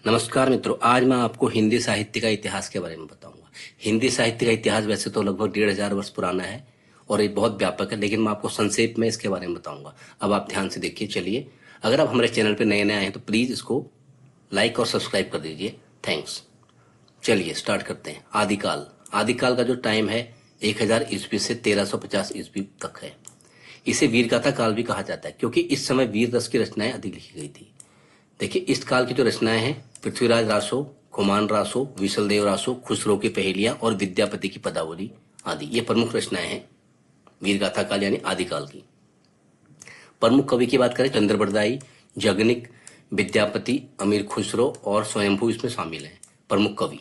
नमस्कार मित्रों, आज मैं आपको हिंदी साहित्य का इतिहास के बारे में बताऊंगा। हिंदी साहित्य का इतिहास वैसे तो लगभग 1500 वर्ष पुराना है और ये बहुत व्यापक है, लेकिन मैं आपको संक्षेप में इसके बारे में बताऊंगा। अब आप ध्यान से देखिए। चलिए, अगर आप हमारे चैनल पर नए नए आए हैं तो प्लीज इसको लाइक और सब्सक्राइब कर दीजिए। थैंक्स। चलिए स्टार्ट करते हैं। आदिकाल। आदिकाल का जो टाइम है 1000 ईस्वी से 1350 ईस्वी तक है। इसे वीरगाथा काल भी कहा जाता है क्योंकि इस समय वीर रस की रचनाएं अधिक लिखी गई थी। देखिए, इस काल की जो रचनाएं हैं, पृथ्वीराज रासो, कुमान रासो, विशलदेव रासो, खुसरो की पहेलियां और विद्यापति की पदावली आदि ये प्रमुख रचनाएं हैं वीरगाथा काल यानी आदिकाल की। प्रमुख कवि की बात करें, चंद्रबरदाई, जगनिक, विद्यापति, अमीर खुसरो और स्वयंभू इसमें शामिल हैं प्रमुख कवि।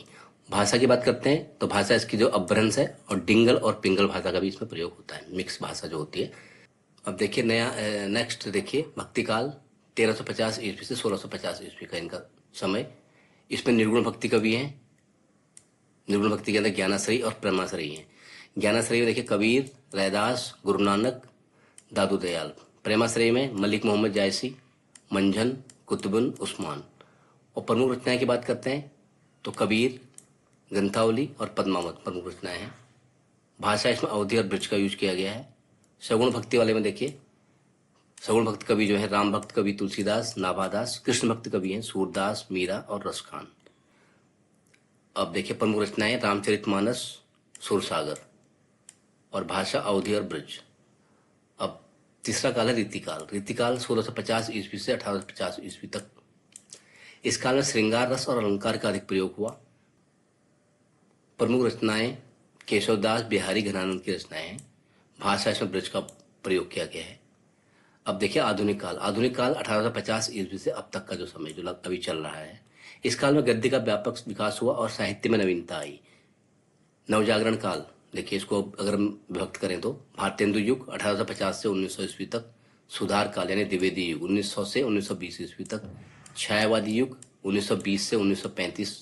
भाषा की बात करते हैं तो भाषा इसकी जो अपभ्रंश है और डिंगल और पिंगल भाषा का भी इसमें प्रयोग होता है, मिक्स भाषा जो होती है। अब देखिए नेक्स्ट देखिए भक्तिकाल 1350 ईस्वी से 1650 ईस्वी का इनका समय। इसमें निर्गुण भक्ति कवि हैं। निर्गुण भक्ति के अंदर ज्ञानाश्रयी और प्रेमाश्रयी हैं। ज्ञानाश्रयी में देखिए कबीर, रैदास, गुरु नानक, दादू दयाल। प्रेमाश्रयी में मलिक मोहम्मद जायसी, मंझन, कुतुबुन, उस्मान। और प्रमुख रचनाएं की बात करते हैं तो कबीर, ग्रंथावली और पद्मावत प्रमुख रचनाएं हैं। भाषा इसमें अवधी और ब्रज का यूज किया गया है। सगुण भक्ति वाले में देखिए सगुण भक्त कवि जो है राम भक्त कवि तुलसीदास, नाभादास। कृष्ण भक्त कवि हैं सूरदास, मीरा और रसखान। अब देखिए प्रमुख रचनाएं रामचरितमानस, सुरसागर। और भाषा अवधी और ब्रज। अब तीसरा काल है रीतिकाल। रीतिकाल 1650 ईस्वी से 1850 ईस्वी तक। इस काल में श्रृंगार रस और अलंकार का अधिक प्रयोग हुआ। प्रमुख रचनाएं केशवदास, बिहारी घरानंद की रचनाएं हैं। भाषा इसमें ब्रज का प्रयोग किया गया है। अब देखिए आधुनिक काल। आधुनिक काल 1850 ईस्वी से अब तक का जो समय जो अभी चल रहा है। इस काल में गद्य का व्यापक विकास हुआ और साहित्य में नवीनता आई। नवजागरण काल देखिए, इसको अगर हम विभक्त करें तो भारतेंदु युग 1850 से 1900 ईस्वी तक। सुधार काल यानी द्विवेदी युग 1900 से 1920 ईस्वी तक। छायावादी युग 1920 से 1935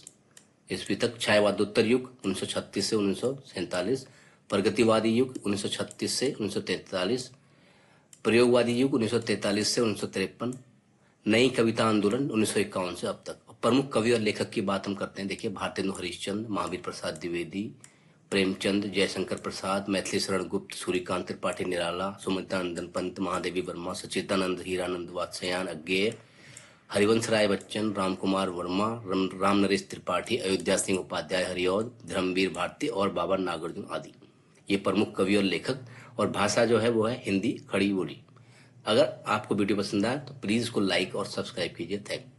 ईस्वी तक। छायावादोत्तर युग 1936 से 1947। प्रगतिवादी युग 1936 से 1943। प्रयोगवादी युग 1943 से 1953। नई कविता आंदोलन 1951 से अब तक। प्रमुख कवि और लेखक की बात हम करते हैं। देखिए भारतेंदु हरिश्चंद्र, महावीर प्रसाद द्विवेदी, प्रेमचंद, जयशंकर प्रसाद, मैथिली शरण गुप्त, सूर्यकांत त्रिपाठी निराला, सुमित्रानंदन पंत, महादेवी वर्मा, सच्चिदानंद हीरानंद वात्स्यायन अज्ञेय, हरिवंश राय बच्चन, राम कुमार वर्मा, राम नरेश त्रिपाठी, अयोध्या सिंह उपाध्याय हरिऔध, धर्मवीर भारती और बाबा नागार्जुन आदि ये प्रमुख कवि और लेखक। और भाषा जो है वो है हिंदी खड़ी बोली। अगर आपको वीडियो पसंद आए तो प्लीज़ इसको लाइक और सब्सक्राइब कीजिए। थैंक